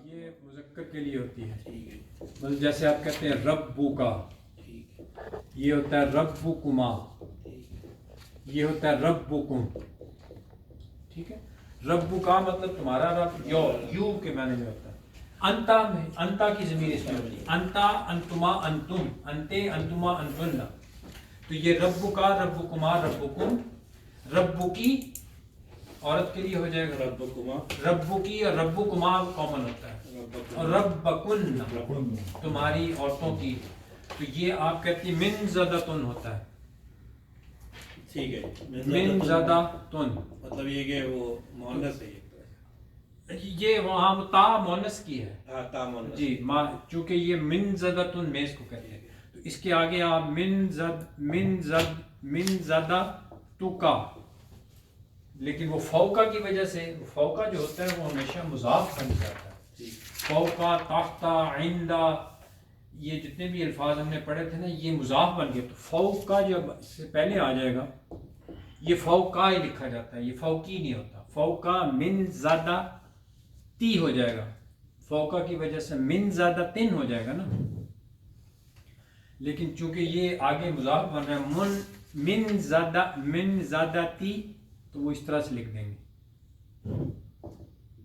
یہ مذکر کے لیے ہوتی ہے. مطلب جیسے آپ کہتے ہیں ربو کا، یہ ہوتا ہے ربکما، یہ ہوتا ہے ربکم. ٹھیک ہے، ربو کا مطلب تمہارا رب، یو کے معنی میں ہوتا ہے. انتا میں، انتا کی ضمیر اس میں ہوتی ہے، انتا انتما انتم، انتے انتما انتن. تو یہ ربو کا، ربکما، ربکم. ربو کی عورت کے لیے ہو جائے گا ربکما، ربو کی، اور ربکما کامن ہوتا ہے، اور ربکن تمہاری عورتوں کی. تو یہ آپ کہتے ہیں من زدتن ہوتا ہے. ٹھیک ہے، من زدتن مطلب یہ کہ وہ مؤنث ہے، یہ وہاں تا مونس کی ہے. ہاں تا مؤنث جی، چونکہ یہ من زدتن میز کو کہتے ہیں، تو اس کے آگے آپ من زدہ تو کا، لیکن وہ فوقا کی وجہ سے، فوقا جو ہوتا ہے وہ ہمیشہ مضاف بن جاتا ہے. فوقا، تحتا، عندہ، یہ جتنے بھی الفاظ ہم نے پڑھے تھے نا یہ مضاف بن گئے. تو فوقا جو اس سے پہلے آ جائے گا یہ فوقا ہی لکھا جاتا ہے، یہ فوقی نہیں ہوتا. فوقا من زیادہ تی ہو جائے گا، فوقا کی وجہ سے من زیادہ تن ہو جائے گا نا. لیکن چونکہ یہ آگے مضاف بن رہا ہے من زیادہ تی، تو وہ اس طرح سے لکھ دیں گے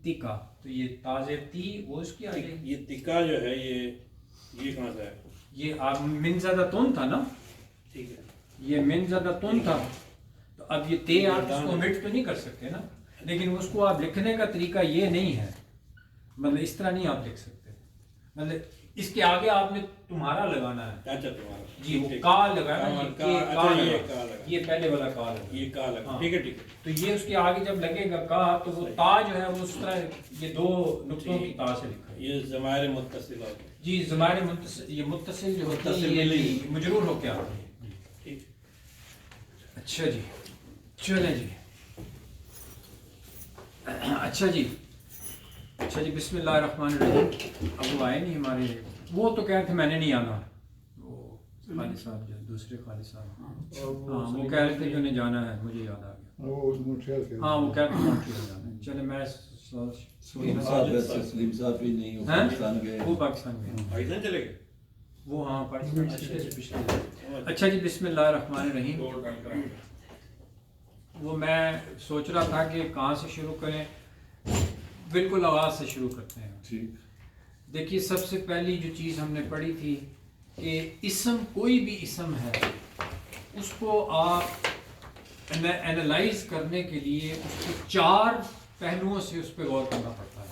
تیکا. تو یہ تازہ تی وہ اس کی آگے، یہ تکا جو ہے یہ کہاں سے ہے؟ یہ آپ من زیادہ تون تھا نا، ٹھیک ہے، یہ من زیادہ تون تھا. تو اب یہ تے آپ اس کو مٹ تو نہیں کر سکتے نا، لیکن اس کو آپ لکھنے کا طریقہ یہ نہیں ہے، مطلب اس طرح نہیں آپ لکھ سکتے. مطلب اس کے آگے آپ نے تمہارا لگانا ہے. اچھا تمہارا، جی وہ کا لگانا، یہ پہلے والا کا لگا، یہ کا لگا. ٹھیک ہے ٹھیک ہے. تو یہ اس کے آگے جب لگے گا کا، تو وہ تا جو ہے وہ اس طرح یہ دو نقطوں کی تا سے لکھا ہے. یہ ضمائر متصل ہوتے ہیں. جی ضمائر متصل، یہ متصل جو ہوتا ہے یہ مجرور ہو کے آتے ہیں. ٹھیک. اچھا جی، چلیں جی. اچھا جی بسم اللہ الرحمن الرحیم. اب وہ آئے نہیں ہمارے، وہ تو کہہ رہے تھے میں نے نہیں آنا، وہ خالد صاحب جو دوسرے خالد صاحب، ہاں وہ کہہ رہے تھے کہ انہیں جانا ہے، مجھے یاد آ گیا. ہاں وہ کہتے ہیں مونٹریال جانا ہے. چلے میں سلیم صاحب بھی نہیں، وہ پاکستان گئے. وہ پاکستان گئے، پاکستان چلے گئے. وہ ہاں پاکستان پچھلے. اچھا جی بسم اللہ الرحمن الرحیم. وہ میں سوچ رہا تھا کہ کہاں سے شروع کریں، بالکل آغاز سے شروع کرتے ہیں. دیکھیے سب سے پہلی جو چیز ہم نے پڑھی تھی کہ اسم، کوئی بھی اسم ہے اس کو آپ اینالائز کرنے کے لیے اس کے چار پہلوؤں سے اس پہ غور کرنا پڑتا ہے.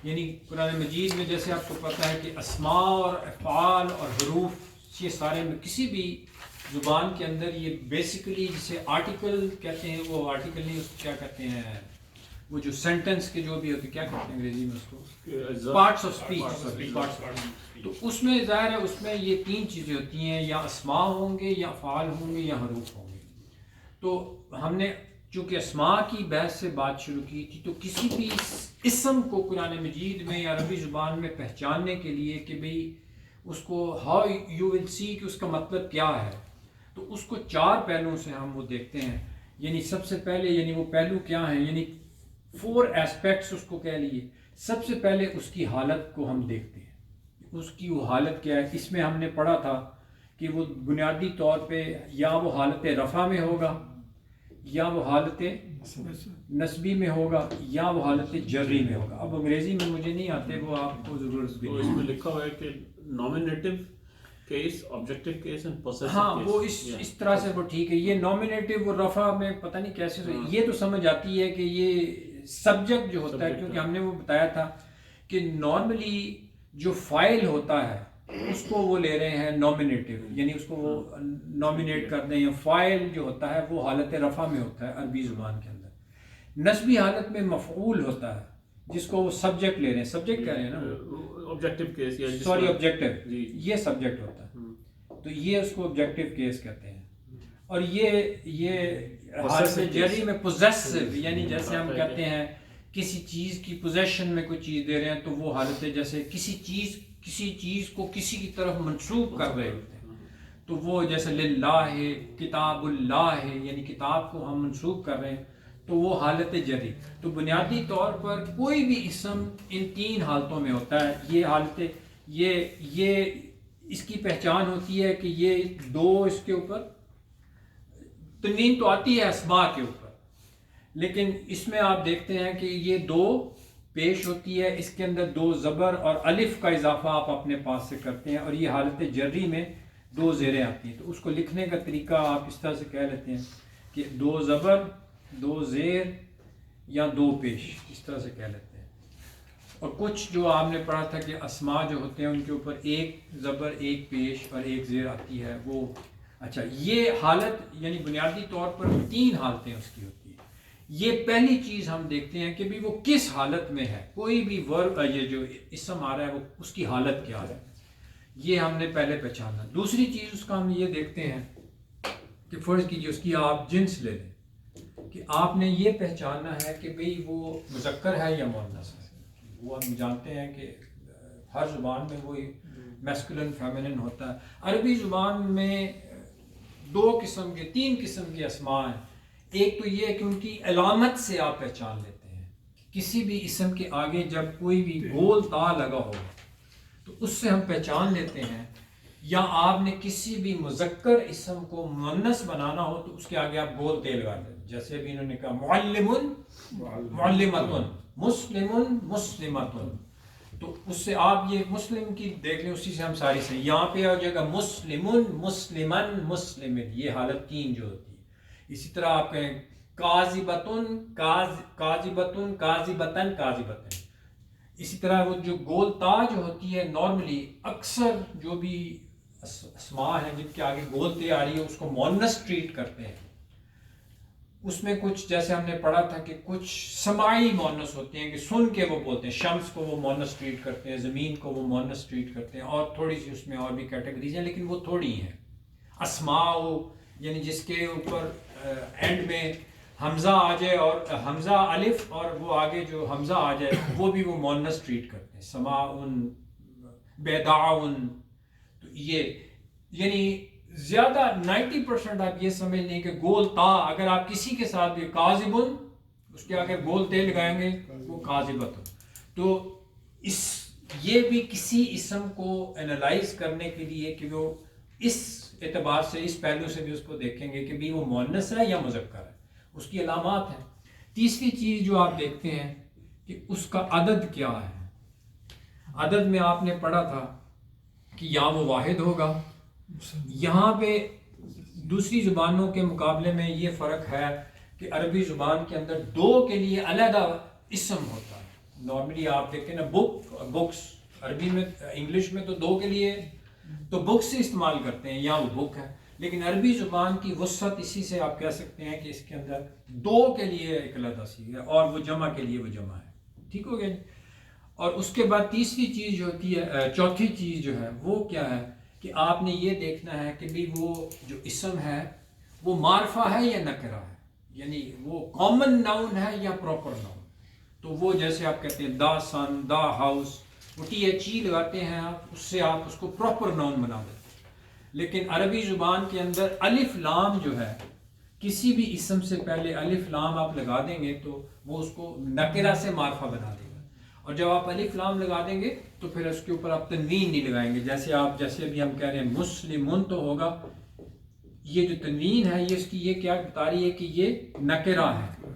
یعنی قرآن مجید میں جیسے آپ کو پتہ ہے کہ اسماء اور افعال اور حروف، یہ سارے میں کسی بھی زبان کے اندر یہ بیسیکلی جسے آرٹیکل کہتے ہیں، وہ آرٹیکل نہیں، اس کو کیا کہتے ہیں، وہ جو سینٹنس کے جو بھی ہوتے کیا کہتے ہیں انگریزی میں اس کو، پارٹس آف اسپیچ. تو اس میں ظاہر ہے اس میں یہ تین چیزیں ہوتی ہیں، یا اسماء ہوں گے، یا افعال ہوں گے، یا حروف ہوں گے. تو ہم نے چونکہ اسماء کی بحث سے بات شروع کی تھی، تو کسی بھی اسم کو قرآن مجید میں یا عربی زبان میں پہچاننے کے لیے کہ بھئی اس کو ہاؤ یو ول سی کہ اس کا مطلب کیا ہے، تو اس کو چار پہلوؤں سے ہم وہ دیکھتے ہیں. یعنی سب سے پہلے، یعنی وہ پہلو کیا ہیں، یعنی 4 ایسپیکٹس اس کو کہہ لیے. سب سے پہلے اس کی حالت کو ہم دیکھتے ہیں، اس کی وہ حالت کیا ہے. اس میں ہم نے پڑھا تھا کہ وہ بنیادی طور پہ یا وہ حالت رفع میں ہوگا، یا وہ حالت نسبی میں ہوگا، یا وہ حالت جری میں ہوگا. اب انگریزی میں مجھے نہیں آتے، وہ آپ کو ضرورت بھی اس میں لکھا ہوا ہے کہ nominative case, objective case and possessive case. ہاں وہ اس طرح سے وہ ٹھیک ہے. یہ نامینیٹو وہ رفع میں پتہ نہیں کیسے، یہ تو سمجھ آتی ہے کہ یہ سبجیکٹ جو ہوتا ہے، کیونکہ ہم نے وہ بتایا تھا کہ نارملی جو فائل ہوتا ہے اس کو وہ لے رہے ہیں نامینیٹو، یعنی اس کو وہ نامینیٹ کر دیں. یا فائل جو ہوتا ہے وہ حالت رفع میں ہوتا ہے عربی زبان کے اندر. نسبی حالت میں مفعول ہوتا ہے جس کو وہ سبجیکٹ لے رہے ہیں، سبجیکٹ کہہ رہے ہیں نا، آبجیکٹو کیس، یا سوری آبجیکٹو، یہ سبجیکٹ ہوتا ہے. تو یہ اس کو آبجیکٹو کیس کہتے ہیں. اور یہ حالت جری میں پوزیسو، یعنی جیسے ہم کہتے ہیں کسی چیز کی پوزیشن میں کوئی چیز دے رہے ہیں، تو وہ حالت ہے جیسے کسی چیز کو کسی کی طرف منسوب کر رہے ہوتے ہیں. تو وہ جیسے للہ ہے، کتاب اللہ ہے، یعنی کتاب کو ہم منسوب کر رہے ہیں. تو وہ حالت جری. تو بنیادی طور پر کوئی بھی اسم ان 3 حالتوں میں ہوتا ہے. یہ حالت یہ اس کی پہچان ہوتی ہے کہ یہ 2 اس کے اوپر تنوین تو آتی ہے اسماء کے اوپر، لیکن اس میں آپ دیکھتے ہیں کہ یہ 2 پیش ہوتی ہے، اس کے اندر 2 زبر اور الف کا اضافہ آپ اپنے پاس سے کرتے ہیں، اور یہ حالت جری میں 2 زیریں آتی ہیں. تو اس کو لکھنے کا طریقہ آپ اس طرح سے کہہ لیتے ہیں کہ 2 زبر 2 زیر یا 2 پیش، اس طرح سے کہہ لیتے ہیں. اور کچھ جو آپ نے پڑھا تھا کہ اسماء جو ہوتے ہیں ان کے اوپر 1 زبر 1 پیش اور 1 زیر آتی ہے، وہ اچھا یہ حالت یعنی بنیادی طور پر 3 حالتیں اس کی ہوتی ہیں. یہ پہلی چیز ہم دیکھتے ہیں کہ بھی وہ کس حالت میں ہے. کوئی بھی ورب یہ جو اسم آ رہا ہے وہ اس کی حالت کیا ہے، یہ ہم نے پہلے پہچانا. دوسری چیز اس کا ہم یہ دیکھتے ہیں کہ فرض کیجیے اس کی آپ جنس لے لیں کہ آپ نے یہ پہچاننا ہے کہ بھئی وہ مذکر ہے یا مؤنث ہے. وہ ہم جانتے ہیں کہ ہر زبان میں وہی میسکولن فیمنن ہوتا ہے. عربی زبان میں 2 قسم کے 3 قسم کے اسماء ہیں. ایک تو یہ ہے کہ ان کی علامت سے آپ پہچان لیتے ہیں. کسی بھی اسم کے آگے جب کوئی بھی گول تا لگا ہو تو اس سے ہم پہچان لیتے ہیں. یا آپ نے کسی بھی مذکر اسم کو مؤنث بنانا ہو تو اس کے آگے آپ گول تے لگا دیں. جیسے ابھی انہوں نے کہا معلم معلمۃ، مسلم مسلمۃ، تو اس سے آپ یہ مسلم کی دیکھ لیں، اسی سے ہم ساری سے یہاں پہ آ جائے گا مسلم مسلمن مسلمن، یہ حالت 3 جو ہوتی ہے. اسی طرح آپ کہیں کاذبۃن کاذبۃن کاذبۃن کاذبۃن. اسی طرح وہ جو گول تا جو ہوتی ہے نارملی اکثر جو بھی اسماء ہیں جن کے آگے گول تے آ رہی ہے اس کو مؤنث ٹریٹ کرتے ہیں. اس میں کچھ جیسے ہم نے پڑھا تھا کہ کچھ سماعی مؤنث ہوتے ہیں کہ سن کے وہ بولتے ہیں. شمس کو وہ مؤنث ٹریٹ کرتے ہیں، زمین کو وہ مؤنث ٹریٹ کرتے ہیں، اور تھوڑی سی اس میں اور بھی کیٹیگریز ہیں لیکن وہ تھوڑی ہیں. اسماء یعنی جس کے اوپر اینڈ میں حمزہ آ جائے اور حمزہ الف اور وہ آگے جو حمزہ آ جائے وہ بھی وہ مؤنث ٹریٹ کرتے ہیں. سماعن بیداعن. تو یہ یعنی زیادہ 90% آپ یہ سمجھ لیں کہ گول تا اگر آپ کسی کے ساتھ بھی کاذبن اس کے آگے گول تے لگائیں گے وہ کاذبۃ. تو یہ بھی کسی اسم کو انالائز کرنے کے لیے کہ وہ اس اعتبار سے اس پہلو سے بھی اس کو دیکھیں گے کہ بھی وہ مؤنث ہے یا مذکر ہے، اس کی علامات ہیں. تیسری چیز جو آپ دیکھتے ہیں کہ اس کا عدد کیا ہے. عدد میں آپ نے پڑھا تھا کہ یا وہ واحد ہوگا. یہاں پہ دوسری زبانوں کے مقابلے میں یہ فرق ہے کہ عربی زبان کے اندر 2 کے لیے علیحدہ اسم ہوتا ہے. نارملی آپ دیکھیں نا بک اور بکس، عربی میں انگلش میں تو 2 کے لیے تو بک سے استعمال کرتے ہیں یا وہ بک ہے، لیکن عربی زبان کی وسعت اسی سے آپ کہہ سکتے ہیں کہ اس کے اندر 2 کے لیے ایک علیحدہ سی ہے اور وہ جمع کے لیے وہ جمع ہے. ٹھیک ہو گیا جی. اور اس کے بعد تیسری چیز جو ہوتی ہے، چوتھی چیز جو ہے وہ کیا ہے کہ آپ نے یہ دیکھنا ہے کہ بھی وہ جو اسم ہے وہ معرفہ ہے یا نکرہ ہے، یعنی وہ کامن ناؤن ہے یا پراپر ناؤن. تو وہ جیسے آپ کہتے ہیں دا سن، دا ہاؤس، وہ ٹی ایچ ای لگاتے ہیں آپ، اس سے آپ اس کو پراپر ناؤن بنا دیتے ہیں. لیکن عربی زبان کے اندر الف لام جو ہے کسی بھی اسم سے پہلے الف لام آپ لگا دیں گے تو وہ اس کو نکرہ سے معرفہ بنا دے گا. اور جب آپ الف لام لگا دیں گے تو پھر اس کے اوپر آپ تنوین نہیں لگائیں گے. جیسے ابھی ہم کہہ رہے ہیں مسلمون تو ہوگا، یہ جو تنوین ہے یہ اس کی یہ کیا بتا رہی ہے کہ یہ نکرہ ہے،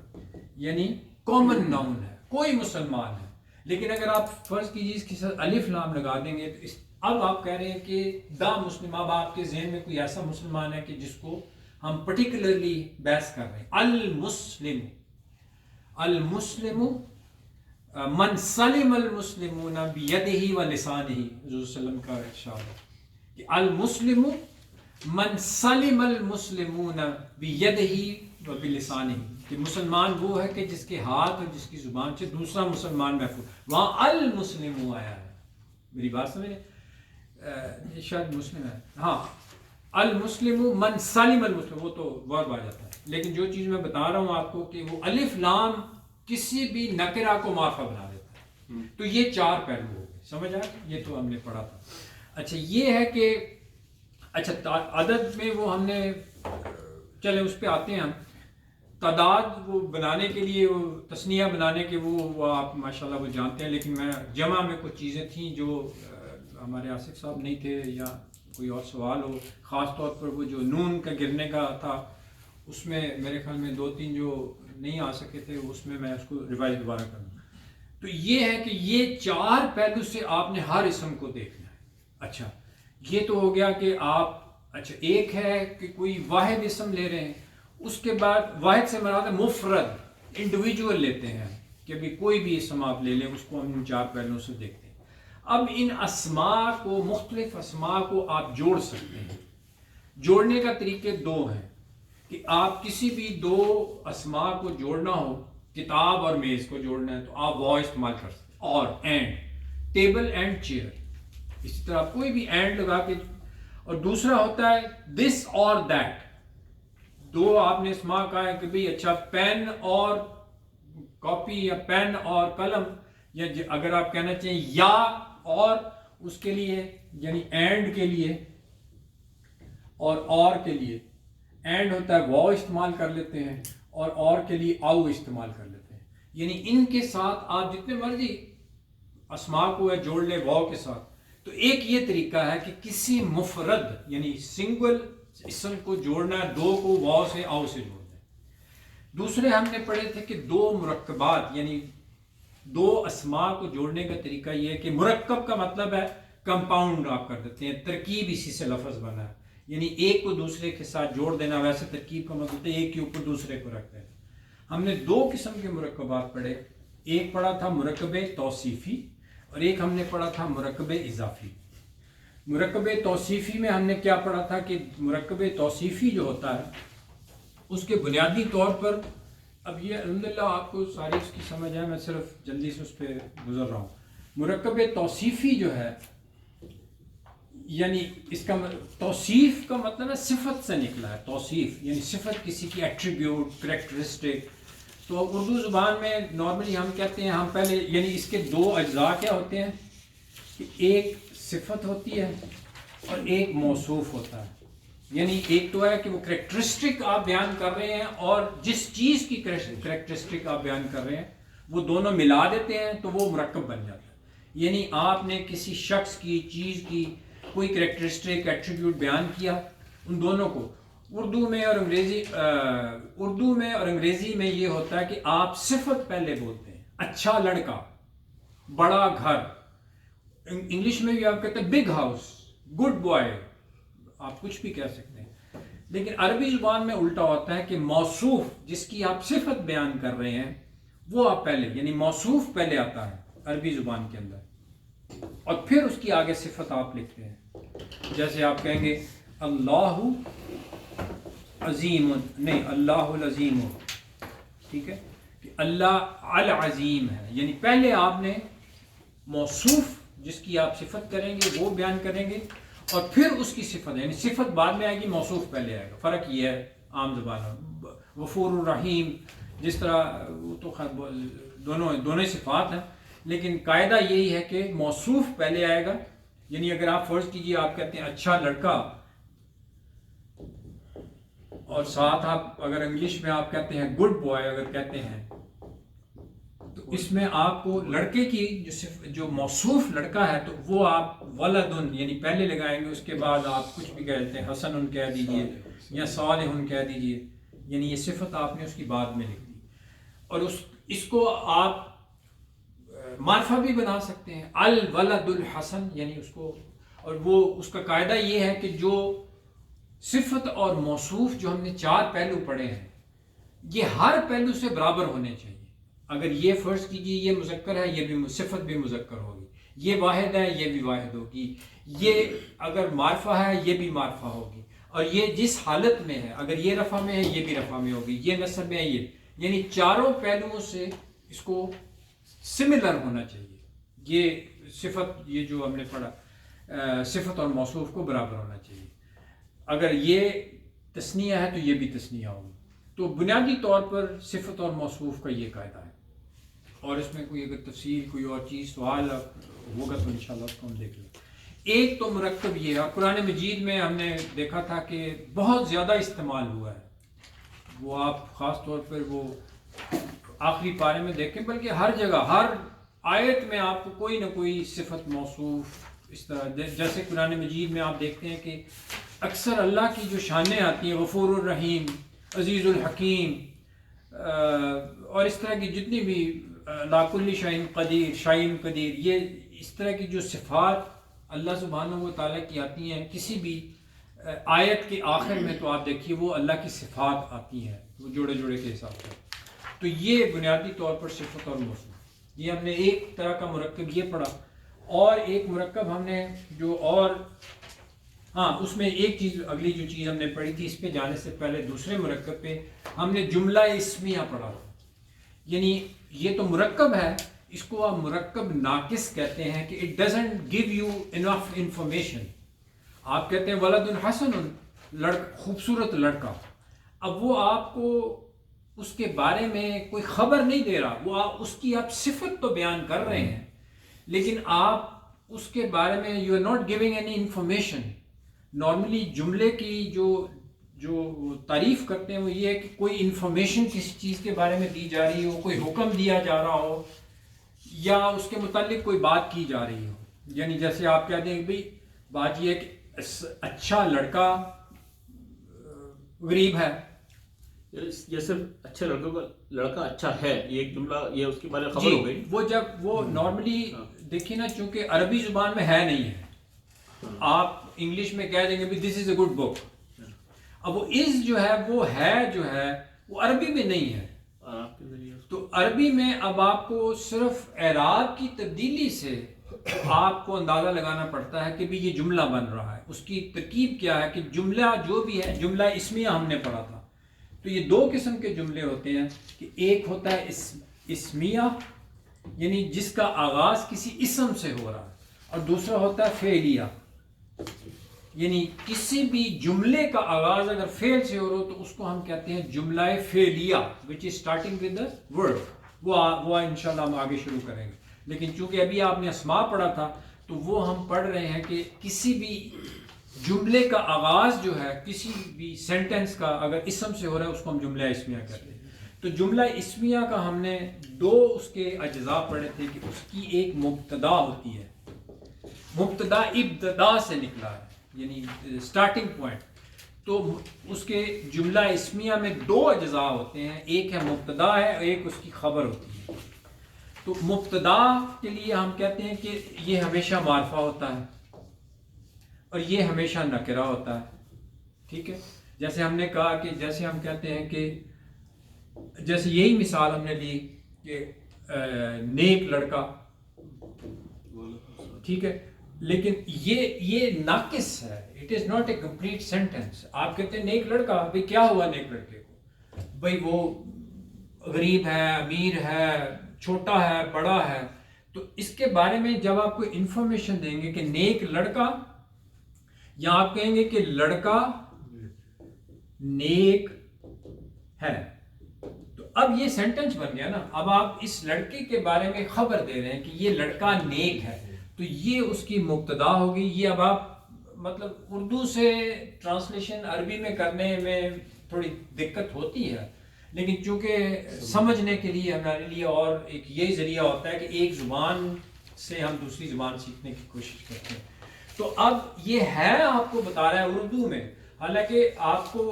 یعنی کامن ناؤن ہے، کوئی مسلمان ہے. لیکن اگر آپ فرض کیجیے اس کے ساتھ الف لام لگا دیں گے تو اب آپ کہہ رہے ہیں کہ دا مسلم، اب آپ کے ذہن میں کوئی ایسا مسلمان ہے کہ جس کو ہم پرٹیکولرلی بحث کر رہے ہیں. المسلم، المسلم من سلم المسلمون بیدہ و لسانہ، حضور صلی اللہ علیہ وسلم کا ارشاد ہے کہ المسلم من سلم المسلمون بیدہ و بلسانہ، کہ مسلمان وہ ہے کہ جس کے ہاتھ اور جس کی زبان سے دوسرا مسلمان محفوظ. وہاں المسلم آیا ہے، میری بات سمجھیں، شاید مسلم ہے، ہاں المسلم من سلم المسلم، وہ تو ورب آ جاتا ہے. لیکن جو چیز میں بتا رہا ہوں آپ کو کہ وہ الف لام کسی بھی نکرہ کو معرفہ بنا دیتا ہے. تو یہ 4 پہلو ہو گئے، سمجھ آیا؟ یہ تو ہم نے پڑھا تھا. اچھا یہ ہے کہ اچھا عدد میں وہ ہم نے، چلے اس پہ آتے ہیں ہم. تعداد وہ بنانے کے لیے وہ تسنیہ بنانے کے وہ آپ ماشاءاللہ وہ جانتے ہیں، لیکن میں جمع میں کچھ چیزیں تھیں جو ہمارے آصف صاحب نہیں تھے یا کوئی اور سوال ہو، خاص طور پر وہ جو نون کا گرنے کا تھا اس میں میرے خیال میں 2-3 جو نہیں آ سکے تھے اس میں اس کو ریوائز دوبارہ کروں. تو یہ ہے کہ یہ 4 پہلو سے آپ نے ہر اسم کو دیکھنا ہے. اچھا یہ تو ہو گیا کہ آپ اچھا ایک ہے کہ کوئی واحد اسم لے رہے ہیں، اس کے بعد واحد سے مراد ہے مفرد انڈیویجول لیتے ہیں کہ بھی کوئی بھی اسم آپ لے لیں اس کو ہم ان 4 پہلوؤں سے دیکھتے ہیں. اب ان اسماء کو مختلف اسماء کو آپ جوڑ سکتے ہیں. جوڑنے کا طریقے 2 ہیں کہ آپ کسی بھی 2 اسماء کو جوڑنا ہو، کتاب اور میز کو جوڑنا ہے تو آپ وہ استعمال کر سکتے ہیں، اور اینڈ ٹیبل اینڈ چیئر، اسی طرح کوئی بھی اینڈ لگا کے. اور دوسرا ہوتا ہے دس اور دیٹ. 2 آپ نے اسماء کہا ہے کہ بھئی اچھا پین اور کاپی یا پین اور قلم، یا اگر آپ کہنا چاہیں یا اور اس کے لیے یعنی اینڈ کے لیے اور کے لیے اینڈ ہوتا ہے وہ استعمال کر لیتے ہیں، اور کے لیے آؤ استعمال کر لیتے ہیں. یعنی ان کے ساتھ آپ جتنے مرضی اسماء کو ہے جوڑ لے واو کے ساتھ. تو ایک یہ طریقہ ہے کہ کسی مفرد یعنی سنگل اسم کو جوڑنا ہے، 2 کو واو سے آؤ سے جوڑنا ہے. دوسرے ہم نے پڑھے تھے کہ 2 مرکبات یعنی 2 اسماء کو جوڑنے کا طریقہ یہ ہے کہ مرکب کا مطلب ہے کمپاؤنڈ آپ کر دیتے ہیں، ترکیب اسی سے لفظ بنا ہے، یعنی ایک کو دوسرے کے ساتھ جوڑ دینا. ویسے ترکیب کا مطلب ہے ایک کے اوپر دوسرے کو رکھ دینا. ہم نے 2 قسم کے مرکبات پڑھے، ایک پڑھا تھا مرکب توصیفی اور ایک ہم نے پڑھا تھا مرکب اضافی. مرکب توصیفی میں ہم نے کیا پڑھا تھا کہ مرکب توصیفی جو ہوتا ہے اس کے بنیادی طور پر، اب یہ الحمدللہ آپ کو ساری اس کی سمجھ ہے، میں صرف جلدی سے اس پہ گزر رہا ہوں. مرکب توصیفی جو ہے یعنی اس کا توصیف کا مطلب ہے صفت سے نکلا ہے. توصیف یعنی صفت، کسی کی ایٹریبیوٹ، کریکٹرسٹک. تو اردو زبان میں نارملی ہم کہتے ہیں، ہم پہلے یعنی اس کے 2 اجزاء کیا ہوتے ہیں کہ ایک صفت ہوتی ہے اور ایک موصوف ہوتا ہے. یعنی ایک تو ہے کہ وہ کریکٹرسٹک آپ بیان کر رہے ہیں اور جس چیز کی کریکٹرسٹک آپ بیان کر رہے ہیں وہ دونوں ملا دیتے ہیں تو وہ مرکب بن جاتا ہے. یعنی آپ نے کسی شخص کی، چیز کی کوئی کریکٹرسٹک ایٹریبیوٹ بیان کیا، ان دونوں کو اردو میں اور انگریزی میں یہ ہوتا ہے کہ آپ صفت پہلے بولتے ہیں. اچھا لڑکا، بڑا گھر. انگلش میں بھی آپ کہتے ہیں بگ ہاؤس، گڈ بوائے، آپ کچھ بھی کہہ سکتے ہیں. لیکن عربی زبان میں الٹا ہوتا ہے کہ موصوف جس کی آپ صفت بیان کر رہے ہیں وہ آپ پہلے، یعنی موصوف پہلے آتا ہے عربی زبان کے اندر، اور پھر اس کی آگے صفت آپ لکھتے ہیں. جیسے آپ کہیں گے اللہ عظیم، نہیں اللہ العظیم، ٹھیک ہے کہ اللہ العظیم ہے. یعنی پہلے آپ نے موصوف جس کی آپ صفت کریں گے وہ بیان کریں گے اور پھر اس کی صفت، یعنی صفت بعد میں آئے گی، موصوف پہلے آئے گا. فرق یہ ہے عام زبان میں. غفور الرحیم جس طرح، وہ تو دونوں صفات ہیں، لیکن قاعدہ یہی ہے کہ موصوف پہلے آئے گا. یعنی اگر آپ فرض کیجئے آپ کہتے ہیں اچھا لڑکا، اور ساتھ آپ اگر انگلش میں آپ کہتے ہیں گڈ بوائے اگر کہتے ہیں، تو اس میں آپ کو لڑکے کی جو موصوف لڑکا ہے تو وہ آپ ولدن یعنی پہلے لگائیں گے، اس کے بعد آپ کچھ بھی کہتے ہیں حسن کہہ دیجئے یا صالح کہہ دیجئے، یعنی یہ صفت آپ نے اس کی بعد میں لکھ دی. اور اس کو آپ معرفہ بھی بنا سکتے ہیں، الولد الحسن، یعنی اس کو، اور وہ اس کا قاعدہ یہ ہے کہ جو صفت اور موصوف جو ہم نے 4 پہلو پڑھے ہیں یہ ہر پہلو سے برابر ہونے چاہیے. اگر یہ فرض کیجیے یہ مذکر ہے، یہ بھی صفت بھی مذکر ہوگی، یہ واحد ہے یہ بھی واحد ہوگی، یہ اگر معرفہ ہے یہ بھی معرفہ ہوگی، اور یہ جس حالت میں ہے، اگر یہ رفع میں ہے یہ بھی رفع میں ہوگی، یہ نصب میں ہے یہ، یعنی 4 پہلوؤں سے اس کو سملر ہونا چاہیے. یہ صفت، یہ جو ہم نے پڑھا صفت اور موصوف کو برابر ہونا چاہیے. اگر یہ تثنیہ ہے تو یہ بھی تثنیہ ہوگی. تو بنیادی طور پر صفت اور موصوف کا یہ قاعدہ ہے. اور اس میں کوئی اگر تفصیل کوئی اور چیز سوال ہوگا تو انشاءاللہ اس کو ہم دیکھ لیں. ایک تو مرکب یہ ہے، اور قرآن مجید میں ہم نے دیکھا تھا کہ بہت زیادہ استعمال ہوا ہے، وہ آپ خاص طور پر وہ آخری پارے میں دیکھیں، بلکہ ہر جگہ ہر آیت میں آپ کو کوئی نہ کوئی صفت موصوف اس طرح، جیسے قرآن مجید میں آپ دیکھتے ہیں کہ اکثر اللہ کی جو شانیں آتی ہیں، غفور الرحیم، عزیز الحکیم، اور اس طرح کی جتنی بھی لا کل شیء قدیر، شیء قدیر، یہ اس طرح کی جو صفات اللہ سبحانہ و تعالیٰ کی آتی ہیں کسی بھی آیت کے آخر میں، تو آپ دیکھیے وہ اللہ کی صفات آتی ہیں، وہ جوڑے جوڑے کے حساب سے. تو یہ بنیادی طور پر صفت اور موصوف، یہ ہم نے ایک طرح کا مرکب یہ پڑھا. اور ایک مرکب ہم نے جو اور اس میں ایک چیز، اگلی جو چیز ہم نے پڑھی تھی، اس پہ جانے سے پہلے دوسرے مرکب پہ ہم نے جملہ اسمیہ پڑھا. یعنی یہ تو مرکب ہے، اس کو آپ مرکب ناقص کہتے ہیں کہ it doesn't give you enough information. آپ کہتے ہیں ولد حسن، خوبصورت لڑکا، اب وہ آپ کو اس کے بارے میں کوئی خبر نہیں دے رہا، وہ اس کی آپ صفت تو بیان کر رہے ہیں، لیکن آپ اس کے بارے میں you are not giving any information. Normally جملے کی جو تعریف کرتے ہیں وہ یہ ہے کہ کوئی انفارمیشن کسی چیز کے بارے میں دی جا رہی ہو، کوئی حکم دیا جا رہا ہو، یا اس کے متعلق کوئی بات کی جا رہی ہو. یعنی جیسے آپ کہتے ہیں کہ بھئی بات یہ ہے کہ اچھا لڑکا غریب ہے. جیسے اچھے لڑکوں کا لڑکا اچھا ہے، یہ ایک جملہ، یہ اس کے بارے میں خبر ہو گئی. وہ جب وہ نارملی دیکھیے نا، چونکہ عربی زبان میں ہے نہیں ہے، آپ انگلش میں کہہ دیں گے دس از اے گڈ بک. اب وہ از جو ہے وہ عربی میں نہیں ہے. تو عربی میں اب آپ کو صرف اعراب کی تبدیلی سے آپ کو اندازہ لگانا پڑتا ہے کہ بھی یہ جملہ بن رہا ہے. اس کی ترکیب کیا ہے کہ جملہ جو بھی ہے، جملہ اسمیہ ہم نے پڑھا تھا. تو یہ دو قسم کے جملے ہوتے ہیں کہ ایک ہوتا ہے اسمیہ، یعنی جس کا آغاز کسی اسم سے ہو رہا ہے، اور دوسرا ہوتا ہے فعلیہ، یعنی کسی بھی جملے کا آغاز اگر فعل سے ہو رہا ہو تو اس کو ہم کہتے ہیں جملہ فعلیہ which is starting with the word. وہ انشاءاللہ ہم آگے شروع کریں گے. لیکن چونکہ ابھی آپ نے اسماء پڑھا تھا تو وہ ہم پڑھ رہے ہیں کہ کسی بھی جملے کا آغاز جو ہے، کسی بھی سینٹنس کا اگر اسم سے ہو رہا ہے اس کو ہم جملہ اسمیہ کہتے ہیں. تو جملہ اسمیہ کا ہم نے دو اس کے اجزاء پڑھے تھے کہ اس کی ایک مبتدا ہوتی ہے، مبتدا ابتدا سے نکلا ہے، یعنی سٹارٹنگ پوائنٹ. تو اس کے جملہ اسمیہ میں دو اجزاء ہوتے ہیں، ایک ہے مبتدا ہے اور ایک اس کی خبر ہوتی ہے. تو مبتدا کے لیے ہم کہتے ہیں کہ یہ ہمیشہ معرفہ ہوتا ہے اور یہ ہمیشہ نکرہ ہوتا ہے. ٹھیک ہے، جیسے ہم نے کہا کہ جیسے ہم کہتے ہیں کہ جیسے یہی مثال ہم نے لی کہ نیک لڑکا، ٹھیک ہے، لیکن یہ ناقص ہے، it is not a complete sentence. آپ کہتے ہیں نیک لڑکا، بھئی کیا ہوا نیک لڑکے کو؟ بھئی وہ غریب ہے، امیر ہے، چھوٹا ہے، بڑا ہے. تو اس کے بارے میں جب آپ کو انفارمیشن دیں گے کہ نیک لڑکا، یا آپ کہیں گے کہ لڑکا نیک ہے، تو اب یہ سینٹنس بن گیا نا. اب آپ اس لڑکے کے بارے میں خبر دے رہے ہیں کہ یہ لڑکا نیک ہے، تو یہ اس کی مبتدا ہوگی. یہ اب آپ مطلب اردو سے ٹرانسلیشن عربی میں کرنے میں تھوڑی دقت ہوتی ہے، لیکن چونکہ سمجھنے کے لیے ہمارے لیے اور ایک یہی ذریعہ ہوتا ہے کہ ایک زبان سے ہم دوسری زبان سیکھنے کی کوشش کرتے ہیں. تو اب یہ ہے آپ کو بتا رہا ہے اردو میں، حالانکہ آپ کو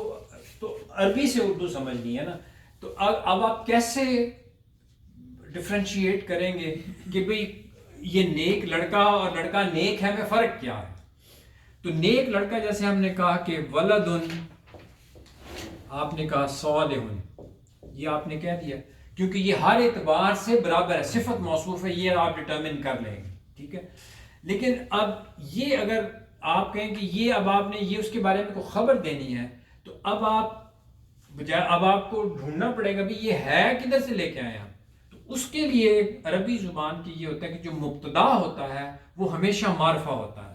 تو عربی سے اردو سمجھنی ہے نا. تو اب آپ کیسے ڈفرینشیٹ کریں گے کہ بھئی یہ نیک لڑکا اور لڑکا نیک ہے میں فرق کیا ہے؟ تو نیک لڑکا جیسے ہم نے کہا کہ ولدن، آپ نے کہا صالحن، یہ آپ نے کہہ دیا کیونکہ یہ ہر اعتبار سے برابر ہے، صفت موصوف ہے، یہ آپ ڈٹرمن کر لیں گے. ٹھیک ہے، لیکن اب یہ اگر آپ کہیں کہ یہ اب آپ نے یہ اس کے بارے میں کوئی خبر دینی ہے، تو اب آپ کو ڈھونڈنا پڑے گا بھی یہ ہے کدھر سے لے کے آئے آپ. تو اس کے لیے عربی زبان کی یہ ہوتا ہے کہ جو مبتدا ہوتا ہے وہ ہمیشہ معرفہ ہوتا ہے.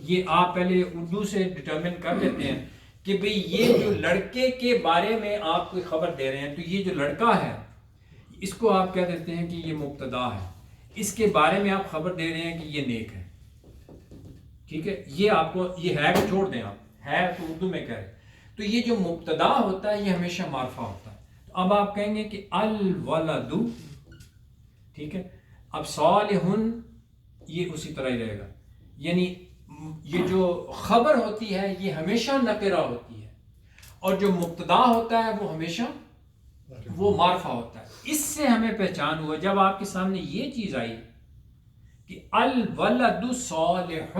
یہ آپ پہلے اردو سے ڈٹرمن کر لیتے ہیں کہ بھئی یہ جو لڑکے کے بارے میں آپ کوئی خبر دے رہے ہیں، تو یہ جو لڑکا ہے اس کو آپ کہہ دیتے ہیں کہ یہ مبتدا ہے، اس کے بارے میں آپ خبر دے رہے ہیں کہ یہ نیک ہے. ٹھیک ہے، یہ آپ کو یہ ہے کہ چھوڑ دیں، آپ ہے تو اردو میں کہہ رہے ہیں. تو تو یہ جو مبتدا ہوتا ہے یہ ہمیشہ معرفہ ہوتا ہے. تو اب آپ کہیں گے کہ الولد، ٹھیک ہے. اب صالح یہ اسی طرح ہی رہے گا، یعنی یہ جو خبر ہوتی ہے یہ ہمیشہ نکرہ ہوتی ہے، اور جو مبتدا ہوتا ہے وہ ہمیشہ وہ معرفہ ہوتا ہے. اس سے ہمیں پہچان ہوا جب آپ کے سامنے یہ چیز آئی کہ الولد صالح،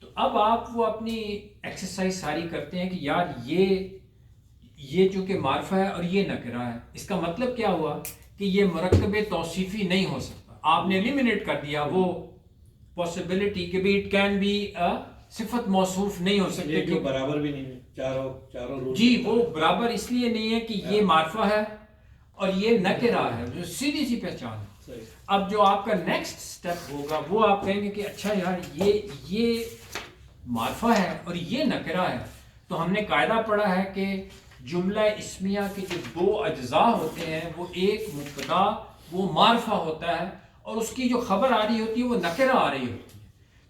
تو اب آپ وہ اپنی ایکسرسائز ساری کرتے ہیں کہ یار یہ چونکہ معرفہ ہے اور یہ نکرہ ہے، اس کا مطلب کیا ہوا کہ یہ مرکب توصیفی نہیں ہو سکتا. آپ نے ایلیمینیٹ کر دیا وہ پاسبلٹی کہ بھی اٹ کین بی صفت موصوف نہیں ہو سکتے جو برابر بھی نہیں ہے چاروں رول. جی وہ برابر اس لیے نہیں ہے کہ یہ معرفہ ہے اور یہ نکرہ ہے، جو سیدھی سی پہچان ہے. اب جو آپ کا نیکسٹ سٹیپ ہوگا وہ آپ کہیں گے کہ اچھا یار یہ معرفہ ہے اور یہ نکرہ ہے. تو ہم نے قاعدہ پڑھا ہے کہ جملہ اسمیہ کے جو دو اجزاء ہوتے ہیں، وہ ایک مبتدا وہ معرفہ ہوتا ہے اور اس کی جو خبر آ رہی ہوتی ہے وہ نکرہ آ رہی ہوتی ہے.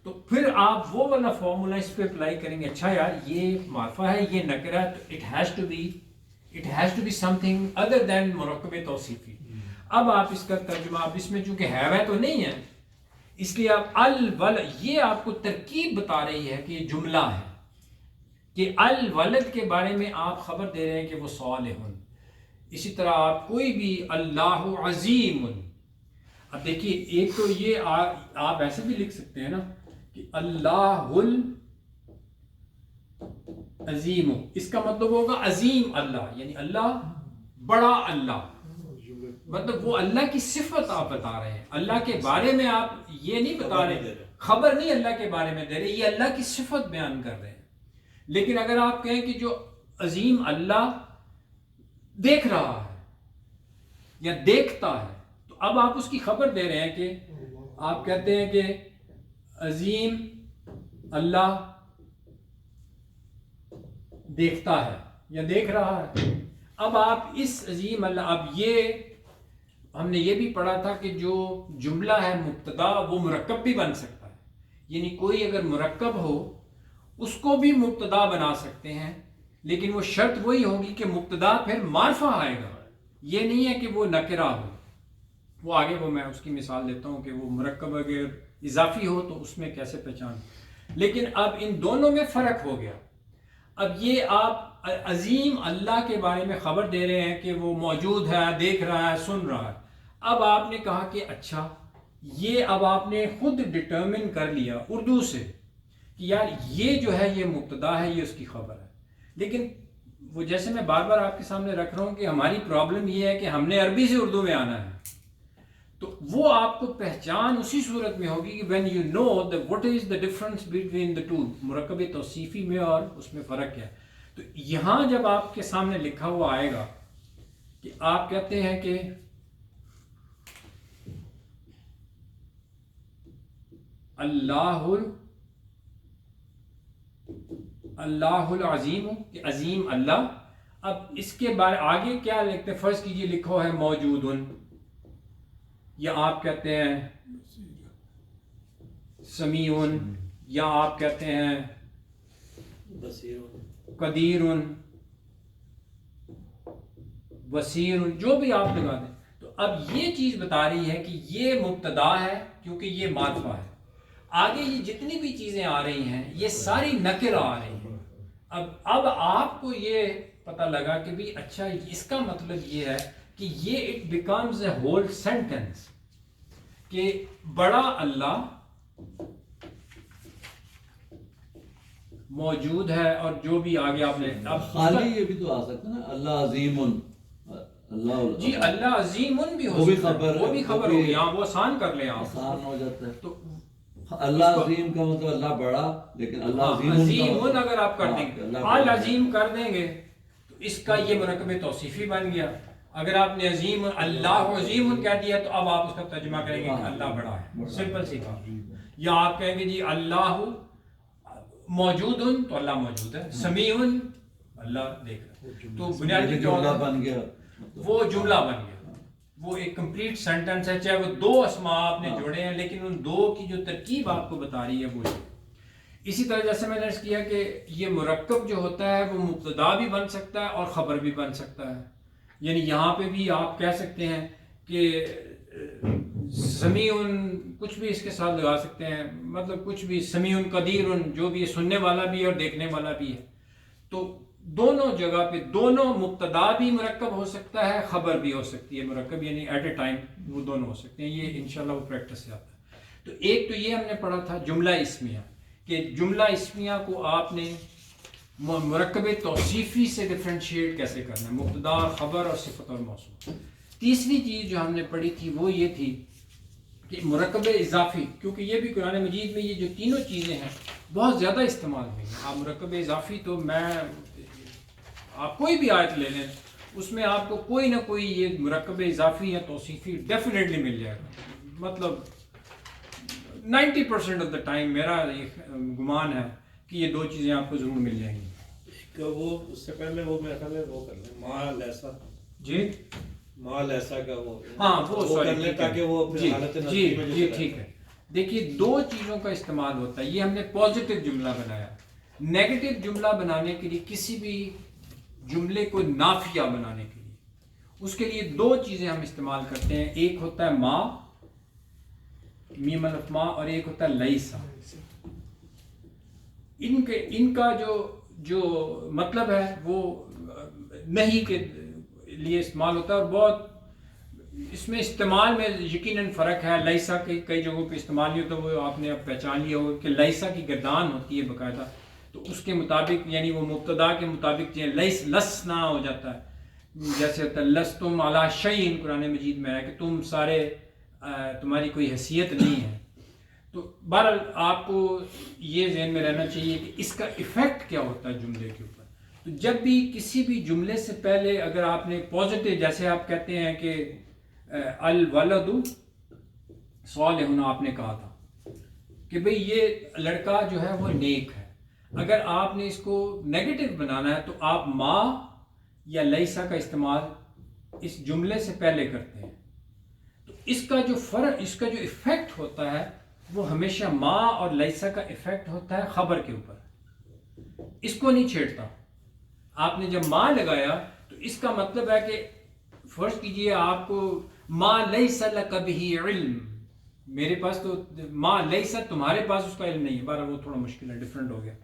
تو پھر آپ وہ والا فارمولا اس پہ اپلائی کریں گے، اچھا یار یہ معرفہ ہے یہ نکرہ ہے، تو it has to be something other than مرکب توصیفی. اب آپ اس کا ترجمہ، اب اس میں چونکہ ہے تو نہیں ہے، اس لیے آپ یہ آپ کو ترکیب بتا رہی ہے کہ یہ جملہ ہے کہ الولد کے بارے میں آپ خبر دے رہے ہیں کہ وہ صالح. اسی طرح آپ کوئی بھی اللہ عظیم، اب دیکھیے ایک تو یہ آپ ایسے بھی لکھ سکتے ہیں نا کہ اللہ عظیم، اس کا مطلب ہوگا عظیم اللہ، یعنی اللہ بڑا اللہ، مطلب وہ اللہ کی صفت آپ بتا رہے ہیں. اللہ کے بارے میں آپ یہ نہیں بتا رہے، خبر نہیں اللہ کے بارے میں دے رہے، یہ اللہ کی صفت بیان کر رہے ہیں. لیکن اگر آپ کہیں کہ جو عظیم اللہ دیکھ رہا ہے یا دیکھتا ہے، تو اب آپ اس کی خبر دے رہے ہیں کہ آپ کہتے ہیں کہ عظیم اللہ دیکھتا ہے یا دیکھ رہا ہے. اب آپ اس عظیم اللہ، اب یہ ہم نے یہ بھی پڑھا تھا کہ جو جملہ ہے مبتدا وہ مرکب بھی بن سکتا ہے، یعنی کوئی اگر مرکب ہو اس کو بھی مبتدا بنا سکتے ہیں، لیکن وہ شرط وہی ہوگی کہ مبتدا پھر معرفہ آئے گا، یہ نہیں ہے کہ وہ نکرہ ہو. وہ آگے وہ میں اس کی مثال دیتا ہوں کہ وہ مرکب اگر اضافی ہو تو اس میں کیسے پہچان. لیکن اب ان دونوں میں فرق ہو گیا. اب یہ آپ عظیم اللہ کے بارے میں خبر دے رہے ہیں کہ وہ موجود ہے، دیکھ رہا ہے، سن رہا ہے. اب آپ نے کہا کہ اچھا یہ اب آپ نے خود ڈٹرمن کر لیا اردو سے کہ یار یہ جو ہے یہ مبتدا ہے، یہ اس کی خبر ہے. لیکن وہ جیسے میں بار بار آپ کے سامنے رکھ رہا ہوں کہ ہماری پرابلم یہ ہے کہ ہم نے عربی سے اردو میں آنا ہے، تو وہ آپ کو پہچان اسی صورت میں ہوگی کہ when you know what is the difference between the two، مرکب توصیفی میں اور اس میں فرق ہے. تو یہاں جب آپ کے سامنے لکھا ہوا آئے گا کہ آپ کہتے ہیں کہ اللہ العظیم، کہ عظیم اللہ. اب اس کے بارے آگے کیا لکھتے ہیں؟ فرض کیجئے لکھو ہے موجود، یا آپ کہتے ہیں سمیع، یا آپ کہتے ہیں قدیر، بصیر، جو بھی آپ لگا دیں. تو اب یہ چیز بتا رہی ہے کہ یہ مبتدا ہے کیونکہ یہ معرفہ ہے. آگے یہ جتنی بھی چیزیں آ رہی ہیں یہ ساری نکرہ آ رہی ہیں. اب آپ کو یہ پتہ لگا کہ بھی اچھا اس کا مطلب یہ ہے کہ یہ it becomes a whole sentence کہ بڑا اللہ موجود ہے، اور جو بھی آگے آپ نے اب خالی یہ بھی تو آ سکتا ہے نا، اللہ عظیم، اللہ جی اللہ عظیم بھی ہو سکتا ہے، وہ بھی خبر ہوگی، ہاں وہ آسان کر لیں آپ، آسان ہو جاتا ہے. تو اللہ عظیم کا مطلب اللہ بڑا، لیکن اللہ عظیم اگر آپ کر دیں گے، العظیم کر دیں گے تو اس کا یہ مرکب توصیفی بن گیا. اگر آپ نے عظیم اللہ عظیم کہہ دیا تو اب آپ اس کا ترجمہ کریں گے کہ اللہ بڑا ہے، سمپل سی بات. یا آپ کہیں گے جی اللہ موجود تو اللہ موجود ہے، سمیع اللہ دیکھ رہا ہے. تو بنیادی جملہ بن گیا، وہ جملہ بن گیا، وہ ایک کمپلیٹ سینٹنس ہے. چاہے وہ دو اسماء آپ نے جوڑے ہیں، لیکن ان دو کی جو ترکیب آپ کو بتا رہی ہے وہ. اسی طرح جیسے میں نے عرض کیا کہ یہ مرکب جو ہوتا ہے وہ مبتدا بھی بن سکتا ہے اور خبر بھی بن سکتا ہے. یعنی یہاں پہ بھی آپ کہہ سکتے ہیں کہ سمیع کچھ بھی اس کے ساتھ لگا سکتے ہیں, مطلب کچھ بھی, سمیع قدیر, جو بھی سننے والا بھی ہے اور دیکھنے والا بھی ہے. تو دونوں جگہ پہ دونوں مبتدا بھی مرکب ہو سکتا ہے, خبر بھی ہو سکتی ہے مرکب, یعنی ایٹ اے ٹائم وہ دونوں ہو سکتے ہیں. یہ انشاءاللہ وہ پریکٹس سے آتا ہے. تو ایک تو یہ ہم نے پڑھا تھا جملہ اسمیہ, کہ جملہ اسمیہ کو آپ نے مرکب توصیفی سے ڈفرینشیٹ کیسے کرنا ہے, مبتدا اور خبر اور صفت اور موصوف. تیسری چیز جو ہم نے پڑھی تھی وہ یہ تھی کہ مرکب اضافی, کیونکہ یہ بھی قرآن مجید میں یہ جو تینوں چیزیں ہیں بہت زیادہ استعمال ہوئی ہیں. آپ مرکب اضافی تو آپ کوئی بھی آیت لے لیں اس میں آپ کو کوئی نہ کوئی یہ مرکب اضافی یا توصیفی ڈیفینیٹلی مل جائے گا. مطلب 90% آف دا ٹائم میرا گمان ہے کہ یہ دو چیزیں آپ کو ضرور مل جائیں گی. وہ اس سے پہلے وہ میرا خیال ہے وہ کر لیں ما لیسا, جی ما لیسا کا وہ, ہاں وہ کر لیں تاکہ وہ جی حالت جی میں جی ٹھیک ہے. دیکھیے دو چیزوں کا استعمال ہوتا ہے. یہ ہم نے پازیٹیو جملہ بنایا. نیگیٹو جملہ بنانے کے لیے, کسی بھی جملے کو نافیہ بنانے کے لیے, اس کے لیے دو چیزیں ہم استعمال کرتے ہیں. ایک ہوتا ہے ما, میم الف ما, اور ایک ہوتا ہے لیسا. ان کا جو مطلب ہے وہ نہیں کے لیے استعمال ہوتا ہے, اور بہت اس میں استعمال میں یقیناً فرق ہے. لیسا کے کئی جگہوں پہ استعمال نہیں ہوتا, وہ آپ نے اب پہچان لیا ہو کہ لیسا کی گردان ہوتی ہے باقاعدہ, تو اس کے مطابق یعنی وہ مبتدا کے مطابق لسنا ہو جاتا ہے. جیسے ہوتا ہے لستم علی شیء, قرآن مجید میں ہے کہ تم سارے تمہاری کوئی حیثیت نہیں ہے. تو بہرحال آپ کو یہ ذہن میں رہنا چاہیے کہ اس کا ایفیکٹ کیا ہوتا ہے جملے کے اوپر. تو جب بھی کسی بھی جملے سے پہلے اگر آپ نے پازیٹیو, جیسے آپ کہتے ہیں کہ الولد صالح, آپ نے کہا تھا کہ بھئی یہ لڑکا جو ہے وہ نیک ہے, اگر آپ نے اس کو نیگیٹو بنانا ہے تو آپ ما یا لیسا کا استعمال اس جملے سے پہلے کرتے ہیں. تو اس کا جو فرق, اس کا جو ایفیکٹ ہوتا ہے وہ ہمیشہ ما اور لیسا کا ایفیکٹ ہوتا ہے خبر کے اوپر, اس کو نہیں چھیڑتا. آپ نے جب ما لگایا تو اس کا مطلب ہے کہ فرض کیجئے آپ کو ما لیس لک بہ علم, میرے پاس تو ما لیس, تمہارے پاس اس کا علم نہیں ہے. بہرحال وہ تھوڑا مشکل ہے, ڈفرینٹ ہو گیا.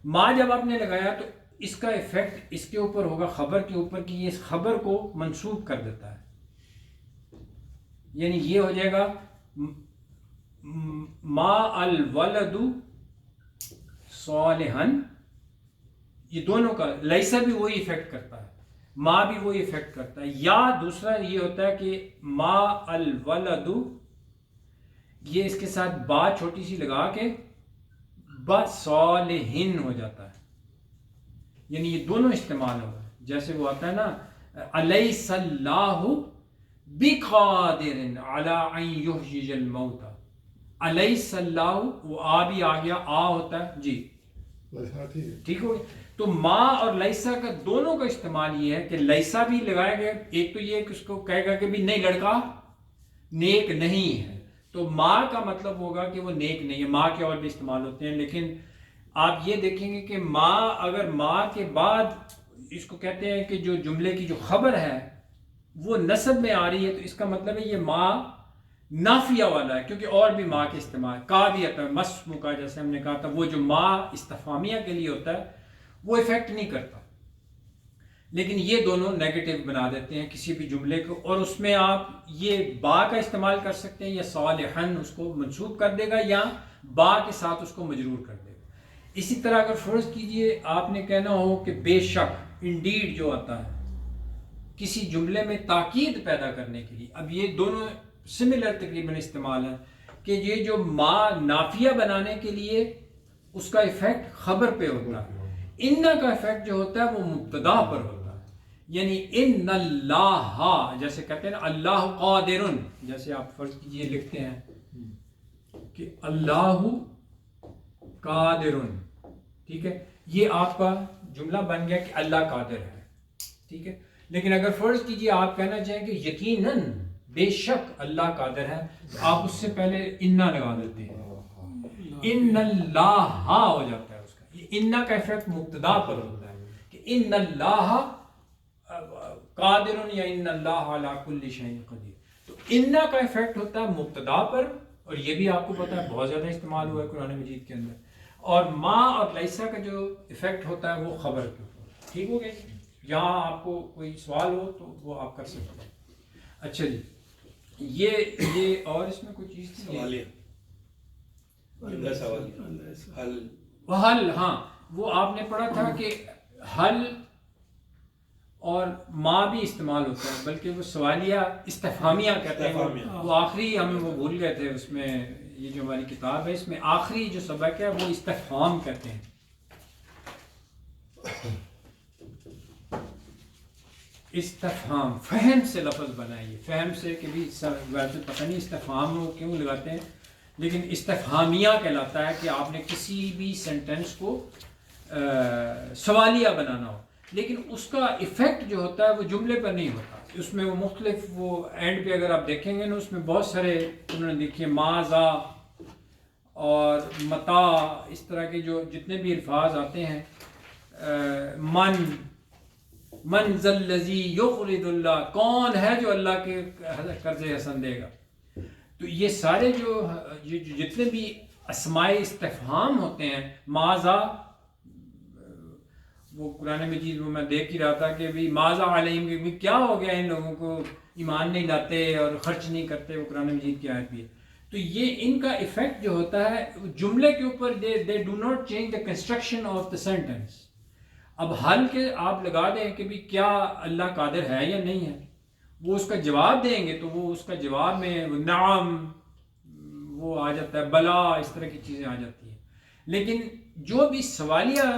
ما جب آپ نے لگایا تو اس کا ایفیکٹ اس کے اوپر ہوگا, خبر کے اوپر, کہ یہ اس خبر کو منسوب کر دیتا ہے. یعنی یہ ہو جائے گا ما الولد صالحا, یہ دونوں کا لیسا بھی وہی ایفیکٹ کرتا ہے, ما بھی وہی ایفیکٹ کرتا ہے. یا دوسرا یہ ہوتا ہے کہ ما الولد, یہ اس کے ساتھ با چھوٹی سی لگا کے بصالحن ہو جاتا ہے. یعنی یہ دونوں استعمال ہوگا. جیسے وہ آتا ہے نا الیس اللہ بقادر علی ان یحیی الموتى, الیس اللہ, وہ آ بھی آ گیا, آ ہوتا ہے جی ٹھیک ہو. تو ما اور لیسا کا دونوں کا استعمال یہ ہے کہ لیسا بھی لگایا گیا. ایک تو یہ کہ اس کو کہے گا کہ بھی نہیں لڑکا نیک نہیں ہے, تو ما کا مطلب ہوگا کہ وہ نیک نہیں ہے. ما کے اور بھی استعمال ہوتے ہیں, لیکن آپ یہ دیکھیں گے کہ ما, اگر ما کے بعد اس کو کہتے ہیں کہ جو جملے کی جو خبر ہے وہ نسب میں آ رہی ہے, تو اس کا مطلب ہے یہ ما نافیہ والا ہے, کیونکہ اور بھی ما کے استعمال کا بھی آتا ہے. مسمو کا جیسے ہم نے کہا تھا, وہ جو ما استفہامیہ کے لیے ہوتا ہے وہ افیکٹ نہیں کرتا. لیکن یہ دونوں نیگیٹو بنا دیتے ہیں کسی بھی جملے کو, اور اس میں آپ یہ با کا استعمال کر سکتے ہیں, یا صالحن اس کو منسوب کر دے گا, یا با کے ساتھ اس کو مجرور کر دے گا. اسی طرح اگر فرض کیجئے آپ نے کہنا ہو کہ بے شک, انڈیڈ جو آتا ہے کسی جملے میں تاکید پیدا کرنے کے لیے, اب یہ دونوں سملر تقریباً استعمال ہے کہ یہ جو ما نافیہ بنانے کے لیے اس کا ایفیکٹ خبر پہ ہوتا ہے, ان کا ایفیکٹ جو ہوتا ہے وہ مبتدا پر ہوتا ہے. یعنی ان اللہ, جیسے کہتے ہیں نا اللہ قادر, جیسے آپ فرض کیجئے لکھتے ہیں کہ اللہ قادر, ٹھیک ہے, یہ آپ کا جملہ بن گیا کہ اللہ قادر ہے, ٹھیک ہے. لیکن اگر فرض کیجئے آپ کہنا چاہیں کہ یقیناً بے شک اللہ قادر ہے, تو آپ اس سے پہلے انا لگا دیتے ہیں. ان اللہ ہو جاتا ہے اس کا. یہ ان کا افیکٹ مبتدا پر ہوتا ہے کہ ان اللہ قادر یا ان اللہ علی کل شیء قدیر. تو ان کا افیکٹ ہوتا ہے مبتدا پر, اور یہ بھی آپ کو پتہ ہے بہت زیادہ استعمال ہوا ہے قرآن مجید کے اندر. اور ما اور لیسا کا جو افیکٹ ہوتا ہے وہ خبر کے اوپر. ٹھیک ہو گیا؟ یہاں آپ کو کوئی سوال ہو تو وہ آپ کر سکتے ہیں. اچھا جی, یہ اور اس میں کوئی چیز تھی سوالیہ حل حل. ہاں وہ آپ نے پڑھا تھا کہ حل اور ما بھی استعمال ہوتا ہے, بلکہ وہ سوالیہ استفہامیہ کہتے ہیں. وہ آخری ہم وہ بھول گئے تھے اس میں, یہ جو ہماری کتاب ہے اس میں آخری جو سبق ہے وہ استفہام کہتے ہیں. استفہام فہم سے لفظ بنائیے, فہم سے کہ بھی ویسے پتہ نہیں استفہام وہ کیوں لگاتے ہیں, لیکن استفہامیہ کہلاتا ہے کہ آپ نے کسی بھی سینٹینس کو سوالیہ بنانا ہو, لیکن اس کا ایفیکٹ جو ہوتا ہے وہ جملے پر نہیں ہوتا. اس میں وہ مختلف, وہ اینڈ پہ اگر آپ دیکھیں گے نا اس میں بہت سارے انہوں نے دیکھیے ماذا اور متا, اس طرح کے جو جتنے بھی الفاظ آتے ہیں, من ذا الذی یقرض اللہ, کون ہے جو اللہ کے قرض حسن دے گا. تو یہ سارے جو جتنے بھی اسماء استفہام ہوتے ہیں, ماذا, وہ قرآن مجید وہ میں دیکھ ہی رہا تھا کہ بھی ماذا علیہم, کہ کیا ہو گیا ان لوگوں کو, ایمان نہیں لاتے اور خرچ نہیں کرتے, وہ قرآن مجید کی آیت بھی ہے. تو یہ ان کا ایفیکٹ جو ہوتا ہے جملے کے اوپر, they do not change the construction of the sentence. اب حل کے آپ لگا دیں کہ بھی کیا اللہ قادر ہے یا نہیں ہے, وہ اس کا جواب دیں گے تو وہ اس کا جواب میں نعم وہ آ جاتا ہے, بلا, اس طرح کی چیزیں آ جاتی ہیں. لیکن جو بھی سوالیہ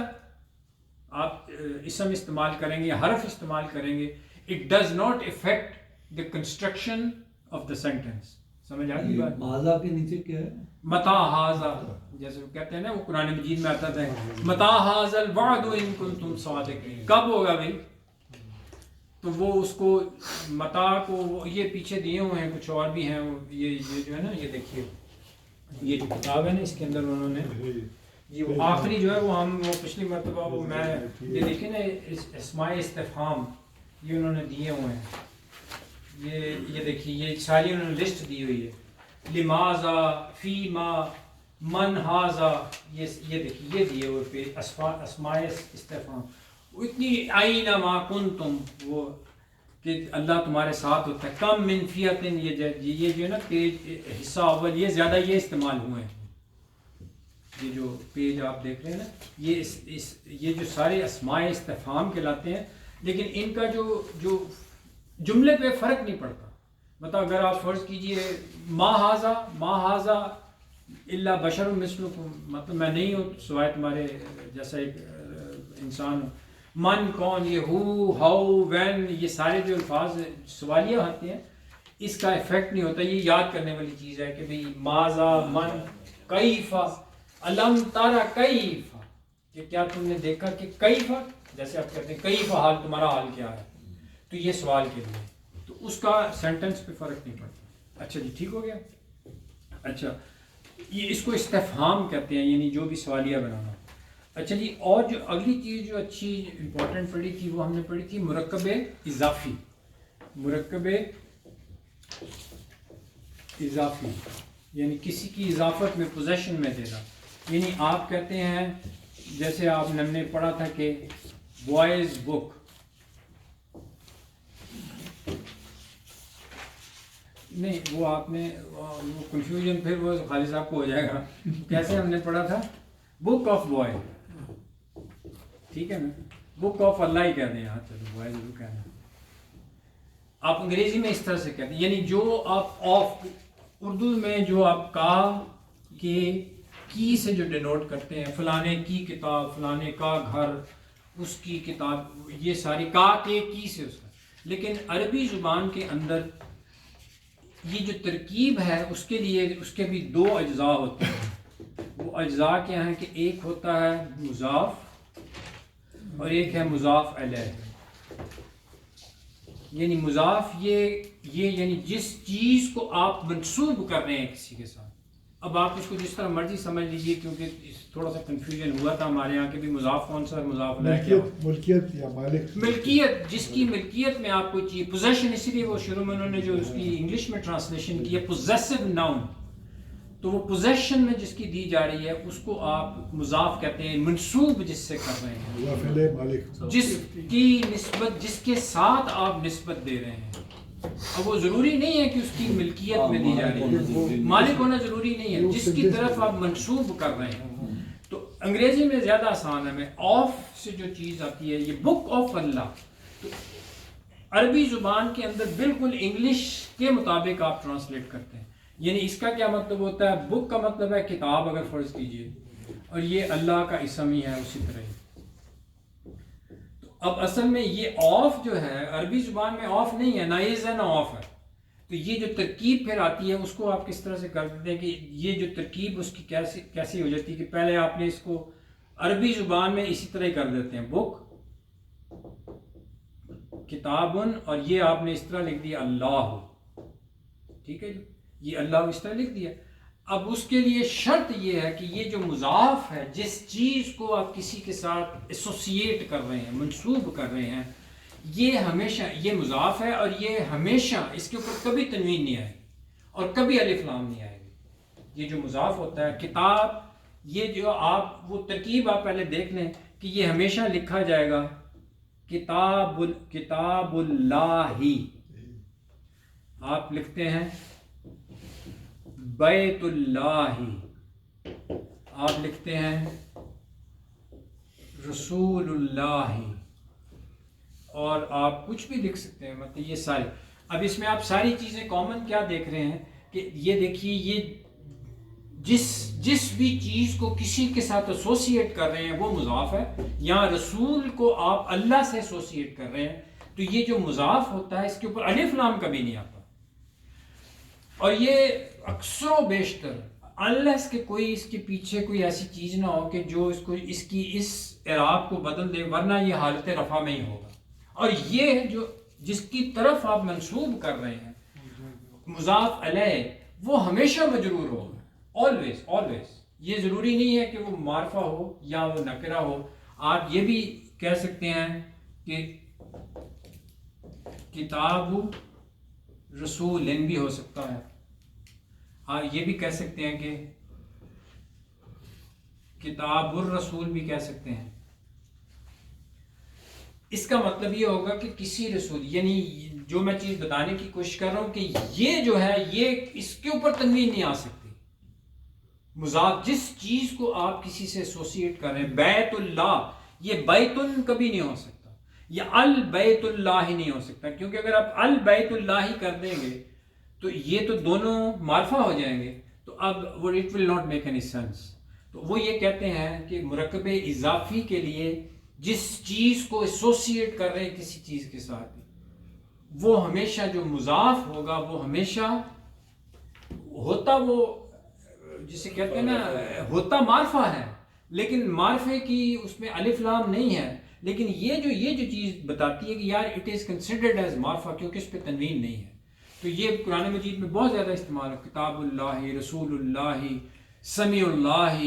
آپ اسم استعمال کریں گے, حرف استعمال کریں گے, it does not affect the construction of the sentence. سمجھ آ گئی بات؟ ماذا کے نیچے کیا ہے؟ متا ھذا, جیسے وہ کہتے ہیں نا, وہ قرآن مجید میں آتا ہے متا ھذا الوعد ان کنتم صادقین, کب ہوگا بھائی. تو وہ اس کو متا کو یہ پیچھے دیے ہوئے ہیں, کچھ اور بھی ہیں, یہ جو ہے نا, یہ دیکھیے یہ جو کتاب ہے نا اس کے اندر انہوں نے یہ وہ آخری جو ہے وہ ہم وہ پچھلی مرتبہ وہ میں یہ دیکھیں نا اسماء استفہام یہ انہوں نے دیے ہوئے ہیں. یہ دیکھیے یہ ساری انہوں نے لسٹ دی ہوئی ہے, لماذا, فیما, من ھذا, یہ دیکھیے یہ دیے ہوئے پہ اسماء استفہام. اتنی آئین ما کنتم, وہ کہ اللہ تمہارے ساتھ ہوتا ہے. کم من فیۃ, یہ جو ہے نا پیج حصہ اول, یہ زیادہ یہ استعمال ہوئے ہیں. یہ جو پیج آپ دیکھ رہے ہیں نا, یہ جو سارے اسماء استفہام کہلاتے ہیں, لیکن ان کا جو جملے پہ فرق نہیں پڑتا. مطلب اگر آپ فرض کیجئے ما ھذا الا بشر مثلکم, مطلب میں نہیں ہوں سوائے تمہارے جیسا ایک انسان ہوں. من کون, یہ ہو, ہاؤ, وین, یہ سارے جو الفاظ سوالیہ ہوتے ہیں اس کا افیکٹ نہیں ہوتا. یہ یاد کرنے والی چیز ہے کہ بھئی ماذا, من, کیف, علم تارا کیف, کہ کیا تم نے دیکھا کہ کیف, جیسے آپ کہتے ہیں کیف حال, تمہارا حال کیا ہے, تو یہ سوال کے لیے, تو اس کا سینٹنس پہ فرق نہیں پڑتا. اچھا جی, ٹھیک ہو گیا. اچھا, یہ اس کو استفہام کہتے ہیں, یعنی جو بھی سوالیہ بنانا. اچھا جی, اور جو اگلی چیز جو اچھی امپورٹنٹ پڑھی تھی وہ ہم نے پڑھی تھی مرکب اضافی. مرکب اضافی یعنی کسی کی اضافت میں, پوزیشن میں دینا. یعنی آپ کہتے ہیں, جیسے آپ ہم نے پڑھا تھا کہ بوائز بک, نہیں وہ آپ نے وہ کنفیوژن پھر وہ خالد صاحب کو ہو جائے گا. کیسے ہم نے پڑھا تھا, بک آف بوائے, ٹھیک ہے نا, بک آف اللہ ہی کہہ دیں یہاں, چلو بوائز بک کہنا. آپ انگریزی میں اس طرح سے کہتے ہیں, یعنی جو آپ آف, اردو میں جو آپ کا کے کی سے جو ڈینوٹ کرتے ہیں, فلانے کی کتاب, فلانے کا گھر, اس کی کتاب, یہ ساری کا کے کی سے اس کا. لیکن عربی زبان کے اندر یہ جو ترکیب ہے اس کے لیے اس کے بھی دو اجزاء ہوتے ہیں. وہ اجزاء کیا ہیں کہ ایک ہوتا ہے مضاف اور ایک ہے مضاف الیہ. یعنی مضاف یہ یعنی جس چیز کو آپ منسوب کر رہے ہیں کسی کے ساتھ, اب آپ اس کو جس طرح مرضی سمجھ لیجئے، کیونکہ تھوڑا سا کنفیوژن ہوا تھا ہمارے یہاں کہ بھی مضاف کون سا مضاف علیہ، ملکیت یا مالک، ملکیت، جس کی ملکیت میں آپ کو چاہیے پوزیشن، اسی لیے وہ شروع میں انہوں نے جو اس کی انگلش میں ٹرانسلیشن کی ہے پوزیسو ناؤن، تو وہ پوزیشن میں جس کی دی جا رہی ہے اس کو آپ مضاف کہتے ہیں، منسوب جس سے کر رہے ہیں، مضاف مالک، جس کی نسبت، جس کے ساتھ آپ نسبت دے رہے ہیں۔ اب وہ ضروری نہیں ہے کہ اس کی ملکیت میں دی جا رہی ہے، مالک ہونا ضروری نہیں ہے، جس کی طرف آپ منسوب کر رہے ہیں۔ تو انگریزی میں زیادہ آسان ہے، میں آف سے جو چیز آتی ہے، یہ بک آف اللہ، تو عربی زبان کے اندر بالکل انگلش کے مطابق آپ ٹرانسلیٹ کرتے ہیں، یعنی اس کا کیا مطلب ہوتا ہے، بک کا مطلب ہے کتاب اگر فرض کیجئے، اور یہ اللہ کا اسم ہی ہے اسی طرح ہی۔ اب اصل میں یہ آف جو ہے عربی زبان میں آف نہیں ہے، نہ از ہے نہ آف ہے، تو یہ جو ترکیب پھر آتی ہے اس کو آپ کس طرح سے کر دیتے ہیں کہ یہ جو ترکیب اس کی کیسی ہو جاتی ہے کہ پہلے آپ نے اس کو عربی زبان میں اسی طرح ہی کر دیتے ہیں، بک کتابن، اور یہ آپ نے اس طرح لکھ دیا اللہ، ٹھیک ہے جی، یہ اللہ اس طرح لکھ دیا۔ اب اس کے لیے شرط یہ ہے کہ یہ جو مضاف ہے، جس چیز کو آپ کسی کے ساتھ ایسوسیٹ کر رہے ہیں، منسوب کر رہے ہیں، یہ ہمیشہ یہ مضاف ہے، اور یہ ہمیشہ اس کے اوپر کبھی تنوین نہیں آئے گی اور کبھی الف لام نہیں آئے گی۔ یہ جو مضاف ہوتا ہے کتاب، یہ جو آپ وہ ترکیب آپ پہلے دیکھ لیں کہ یہ ہمیشہ لکھا جائے گا کتاب اللہ، آپ لکھتے ہیں بیت اللہ، آپ لکھتے ہیں رسول اللہ، اور آپ کچھ بھی لکھ سکتے ہیں، مطلب یہ سارے۔ اب اس میں آپ ساری چیزیں کامن کیا دیکھ رہے ہیں کہ یہ دیکھیے، یہ جس بھی چیز کو کسی کے ساتھ ایسوسیٹ کر رہے ہیں وہ مضاف ہے، یا رسول کو آپ اللہ سے ایسوسیٹ کر رہے ہیں، تو یہ جو مضاف ہوتا ہے اس کے اوپر الف لام کبھی نہیں آتا، اور یہ اکثر و بیشتر انلیس کہ کوئی اس کے پیچھے کوئی ایسی چیز نہ ہو کہ جو اس اعراب کو بدل دے، ورنہ یہ حالت رفع میں ہی ہوگا۔ اور یہ جو جس کی طرف آپ منسوب کر رہے ہیں مضاف علیہ، وہ ہمیشہ مجرور ہوگا، آلویز۔ یہ ضروری نہیں ہے کہ وہ معرفہ ہو یا وہ نکرہ ہو، آپ یہ بھی کہہ سکتے ہیں کہ کتاب رسول بھی ہو سکتا ہے، آپ یہ بھی کہہ سکتے ہیں کہ کتاب الرسول بھی کہہ سکتے ہیں۔ اس کا مطلب یہ ہوگا کہ کسی رسول، یعنی جو میں چیز بتانے کی کوشش کر رہا ہوں کہ یہ جو ہے یہ اس کے اوپر تنوین نہیں آ سکتی، مضاف جس چیز کو آپ کسی سے ایسوسیٹ کر رہے ہیں، بیت اللہ، یہ بیت کبھی نہیں ہو سکتا، یا البیت اللہ ہی نہیں ہو سکتا، کیونکہ اگر آپ البیت اللہ ہی کر دیں گے تو یہ تو دونوں معرفہ ہو جائیں گے، تو اب وہ it will not make any sense. تو وہ یہ کہتے ہیں کہ مرکب اضافی کے لیے جس چیز کو ایسوسیٹ کر رہے ہیں کسی چیز کے ساتھ، وہ ہمیشہ جو مضاف ہوگا وہ ہمیشہ ہوتا، وہ جسے کہتے ہیں نا، ہوتا معرفہ ہے، لیکن معرفے کی اس میں الف لام نہیں ہے، لیکن یہ جو چیز بتاتی ہے کہ یار اٹ از کنسیڈرڈ ایز معرفہ، کیونکہ اس پہ تنوین نہیں ہے۔ تو یہ قرآن مجید میں بہت زیادہ استعمال ہے، کتاب اللہ، رسول اللہ، سمیع اللہ،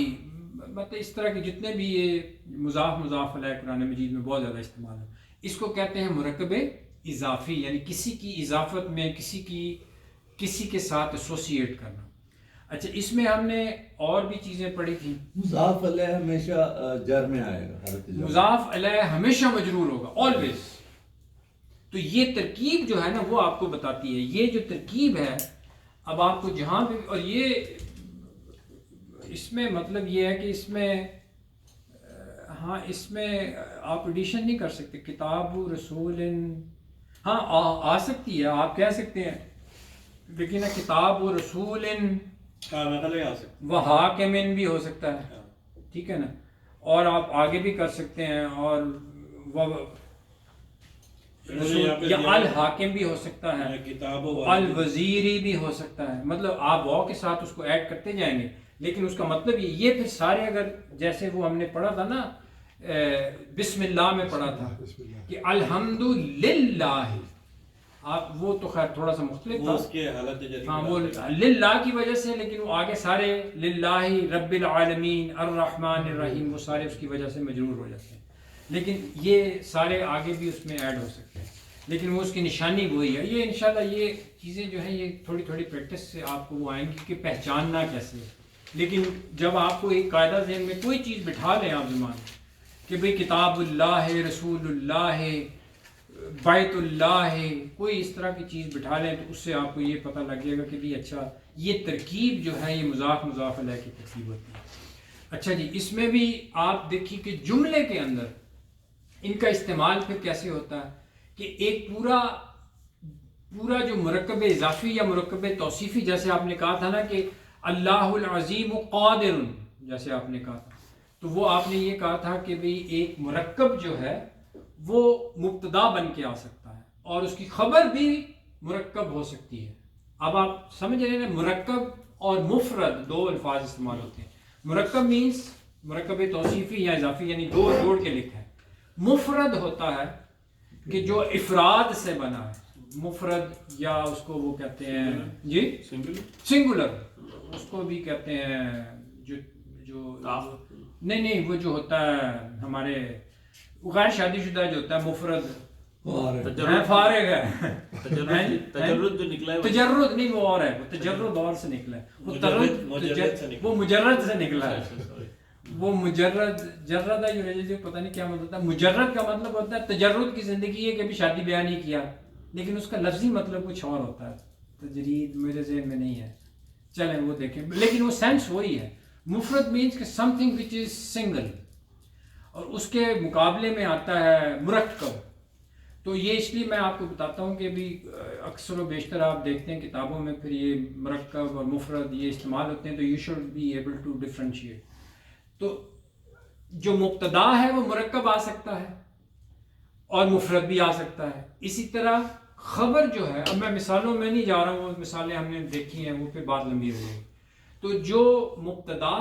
مطلب اس طرح کے جتنے بھی یہ مضاف علیہ قرآن مجید میں بہت زیادہ استعمال ہے۔ اس کو کہتے ہیں مرکب اضافی، یعنی کسی کی اضافت میں کسی کے ساتھ ایسوسیٹ کرنا۔ اچھا، اس میں ہم نے اور بھی چیزیں پڑھی تھیں۔ مضاف علیہ ہمیشہ جر میں آئے گا، مضاف علیہ ہمیشہ مجرور ہوگا، آلویز۔ تو یہ ترکیب جو ہے نا وہ آپ کو بتاتی ہے، یہ جو ترکیب ہے، اب آپ کو جہاں بھی، اور یہ اس میں مطلب یہ ہے کہ اس میں ہاں اس میں آپ ایڈیشن نہیں کر سکتے، کتاب رسول، ہاں آ سکتی ہے، آپ کہہ سکتے ہیں، لیکن کتاب رسول و حاکم بھی ہو سکتا ہے، ٹھیک ہے نا، اور آپ آگے بھی کر سکتے ہیں، اور یا الحاکم بھی ہو سکتا ہے، الوزیری بھی ہو سکتا ہے، مطلب آپ واو کے ساتھ اس کو ایڈ کرتے جائیں گے، لیکن اس کا مطلب یہ پھر سارے، اگر جیسے وہ ہم نے پڑھا تھا نا بسم اللہ میں پڑھا تھا کہ الحمدللہ، آپ وہ تو خیر تھوڑا سا مختلف وہ تھا، اس کے حالت جدید ہاں وہ للہ کی وجہ سے، لیکن وہ آگے سارے للہ رب العالمین الرحمن الرحیم وہ سارے اس کی وجہ سے مجرور ہو جاتے ہیں، لیکن یہ سارے آگے بھی اس میں ایڈ ہو سکتے ہیں، لیکن وہ اس کی نشانی وہی ہے۔ یہ انشاءاللہ یہ چیزیں جو ہیں یہ تھوڑی تھوڑی پریکٹس سے آپ کو وہ آئیں گی کہ پہچاننا کیسے ہے، لیکن جب آپ کو ایک قاعدہ ذہن میں کوئی چیز بٹھا لیں آپ زبان کہ بھئی کتاب اللہ ہے، رسول اللہ ہے، بیت اللہ ہے، کوئی اس طرح کی چیز بٹھا لیں تو اس سے آپ کو یہ پتہ لگ جائے گا کہ بھی اچھا یہ ترکیب جو ہے یہ مضاف علیہ کی ترکیب ہوتی ہے۔ اچھا جی، اس میں بھی آپ دیکھیے کہ جملے کے اندر ان کا استعمال پھر کیسے ہوتا ہے کہ ایک پورا جو مرکب اضافی یا مرکب توصیفی، جیسے آپ نے کہا تھا نا کہ اللہ العظیم قادر، جیسے آپ نے کہا تھا، تو وہ آپ نے یہ کہا تھا کہ بھئی ایک مرکب جو ہے وہ مبتدا بن کے آ سکتا ہے اور اس کی خبر بھی مرکب ہو سکتی ہے۔ اب آپ سمجھ رہے ہیں مرکب اور مفرد دو الفاظ استعمال ہوتے ہیں۔ مرکب مینس مرکب توصیفی یا اضافی، یعنی دو جوڑ کے لکھا ہے۔ مفرد ہوتا ہے کہ جو افراد سے بنا ہے، مفرد یا اس کو وہ کہتے ہیں جی سنگولر، اس کو بھی کہتے ہیں جو نہیں وہ جو ہوتا ہے ہمارے غیر شادی شدہ جو ہوتا ہے مفرد فارغ ہے، تجرد جو نکلا ہے تجرد نہیں وہ اور ہے، وہ تجرد اور سے نکلا ہے، وہ مجرد سے نکلا ہے، وہ مجرد جرد ہے، پتہ نہیں کیا مطلب ہوتا ہے۔ مجرد کا مطلب ہوتا ہے تجرد کی زندگی ہے کہ ابھی شادی بیاہ نہیں کیا، لیکن اس کا لفظی مطلب کچھ اور ہوتا ہے، تجرید میرے ذہن میں نہیں ہے، چلیں وہ دیکھیں، لیکن وہ سینس وہی ہے۔ مفرد مینس کہ some thing which is single, اور اس کے مقابلے میں آتا ہے مرکب۔ تو یہ اس لیے میں آپ کو بتاتا ہوں کہ بھی اکثر و بیشتر آپ دیکھتے ہیں کتابوں میں پھر یہ مرکب اور مفرد یہ استعمال ہوتے ہیں، تو you should be able to differentiate. تو جو مبتدا ہے وہ مرکب آ سکتا ہے اور مفرد بھی آ سکتا ہے، اسی طرح خبر جو ہے، اب میں مثالوں میں نہیں جا رہا ہوں، وہ مثالیں ہم نے دیکھی ہیں، وہ پہ بات لمبی ہو جائے گی۔ تو جو مبتدا